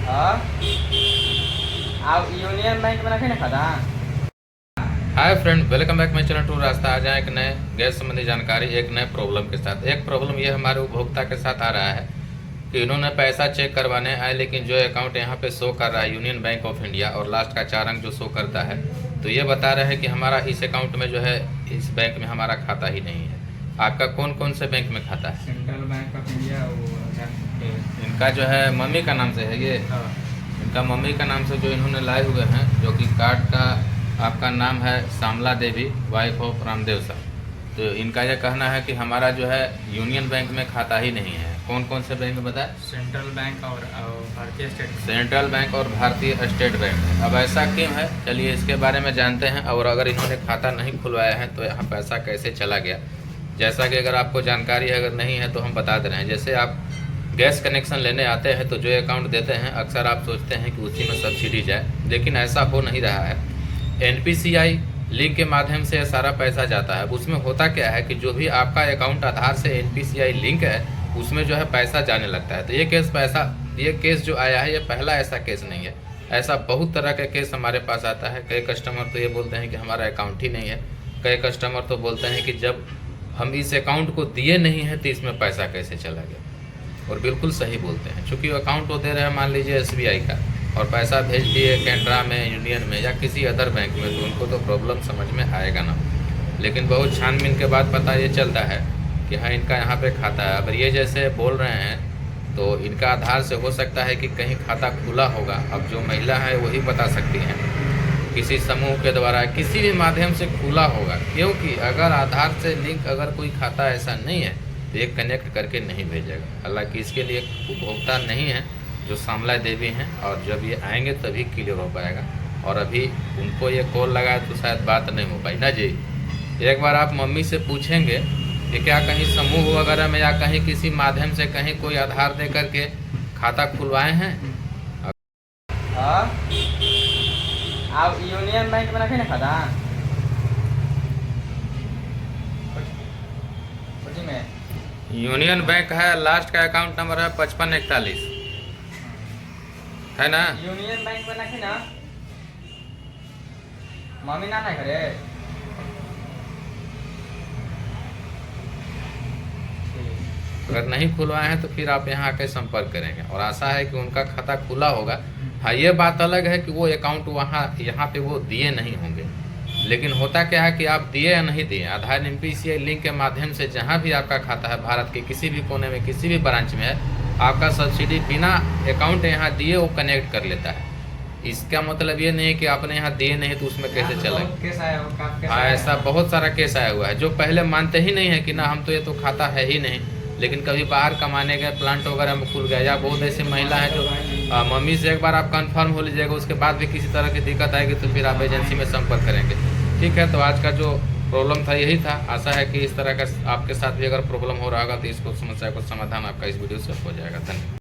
हाँ आप union bank में रखे ना खाता। Hi friend, welcome back my channel to रास्ता। आज एक नए गैस संबंधी जानकारी, एक नए प्रॉब्लम के साथ। एक प्रॉब्लम ये हमारे उपभोक्ता के साथ आ रहा है कि इन्होंने पैसा चेक करवाने आए, लेकिन जो अकाउंट यहाँ पे शो कर रहा है यूनियन बैंक ऑफ इंडिया और लास्ट का 4 अंक जो शो करता है, तो ये बता रहे हैं कि हमारा इस अकाउंट में जो है इस बैंक में हमारा खाता ही नहीं है। आपका कौन कौन से बैंक में खाता है? सेंट्रल बैंक ऑफ इंडिया इनका जो है मम्मी का नाम से है ये। हाँ। इनका मम्मी का नाम से जो इन्होंने लाए हुए हैं, जो कि कार्ड का आपका नाम है श्यामला देवी, वाइफ ऑफ रामदेव साहब। तो इनका यह कहना है कि हमारा जो है यूनियन बैंक में खाता ही नहीं है। कौन कौन से बैंक में बताए? सेंट्रल बैंक और भारतीय स्टेट सेंट्रल बैंक और भारतीय स्टेट बैंक। अब ऐसा क्यों है, चलिए इसके बारे में जानते हैं। और अगर इन्होंने खाता नहीं खुलवाया है तो यहाँ पैसा कैसे चला गया, जैसा कि अगर आपको जानकारी है, अगर नहीं है तो हम बता दे रहे हैं। जैसे आप गैस कनेक्शन लेने आते हैं तो जो अकाउंट देते हैं, अक्सर आप सोचते हैं कि उसी में सब्सिडी जाए, लेकिन ऐसा हो नहीं रहा है। NPCI लिंक के माध्यम से सारा पैसा जाता है। उसमें होता क्या है कि जो भी आपका अकाउंट आधार से NPCI लिंक है, उसमें जो है पैसा जाने लगता है। तो ये केस जो आया है, ये पहला ऐसा केस नहीं है। ऐसा बहुत तरह का केस हमारे पास आता है। कई कस्टमर तो ये बोलते हैं कि हमारा अकाउंट ही नहीं है। कई कस्टमर तो बोलते हैं कि जब हम इस अकाउंट को दिए नहीं हैं तो इसमें पैसा कैसे चला गया। और बिल्कुल सही बोलते हैं, चूँकि अकाउंट वो दे रहे हैं मान लीजिए SBI का, और पैसा भेज दिए कैनरा में, यूनियन में या किसी अदर बैंक में, तो उनको तो प्रॉब्लम समझ में आएगा ना। लेकिन बहुत छानबीन के बाद पता ये चलता है कि हाँ इनका यहाँ पे खाता है। अगर ये जैसे बोल रहे हैं तो इनका आधार से हो सकता है कि कहीं खाता खुला होगा। अब जो महिला है वही बता सकती हैं, किसी समूह के द्वारा किसी भी माध्यम से खुला होगा। क्योंकि अगर आधार से लिंक अगर कोई खाता ऐसा नहीं है तो ये कनेक्ट करके नहीं भेजेगा। हालांकि इसके लिए उपभोक्ता नहीं है जो श्यामला देवी हैं, और जब ये आएंगे तभी क्लियर हो पाएगा। और अभी उनको ये कॉल लगाया तो शायद बात नहीं हो पाई ना जी। एक बार आप मम्मी से पूछेंगे कि क्या कहीं समूह वगैरह में या कहीं किसी माध्यम से कहीं कोई आधार दे करके खाता खुलवाए हैं? हाँ आप यूनियन बैंक में रखे ना खाता। कुछ में यूनियन बैंक है, लास्ट का अकाउंट नंबर है 5541, है ना? यूनियन बैंक में रखे ना मम्मी ना करे। अगर नहीं खुलवाए हैं तो फिर आप यहाँ आके संपर्क करेंगे, और आशा है कि उनका खाता खुला होगा। हाँ, ये बात अलग है कि वो अकाउंट यहाँ पे वो दिए नहीं होंगे। लेकिन होता क्या है कि आप दिए या नहीं दिए, आधार NPCI लिंक के माध्यम से जहाँ भी आपका खाता है, भारत के किसी भी कोने में किसी भी ब्रांच में है, आपका सब्सिडी बिना अकाउंट यहाँ दिए वो कनेक्ट कर लेता है। इसका मतलब ये नहीं है कि आपने यहाँ दिए नहीं तो उसमें कैसे चलेगा। हाँ, ऐसा बहुत सारा केस आया हुआ है जो पहले मानते ही नहीं है कि ना हम तो ये तो खाता है ही नहीं, लेकिन कभी बाहर कमाने गए, प्लांट वगैरह में खुल गया। या बहुत ऐसी महिला है जो मम्मी से एक बार आप कंफर्म हो लीजिएगा, उसके बाद भी किसी तरह की दिक्कत आएगी तो फिर आप एजेंसी में संपर्क करेंगे। ठीक है, तो आज का जो प्रॉब्लम था यही था। आशा है कि इस तरह का आपके साथ भी अगर प्रॉब्लम हो रहा होगा तो इसको समस्या को समाधान आपका इस वीडियो से हो जाएगा। धन्यवाद।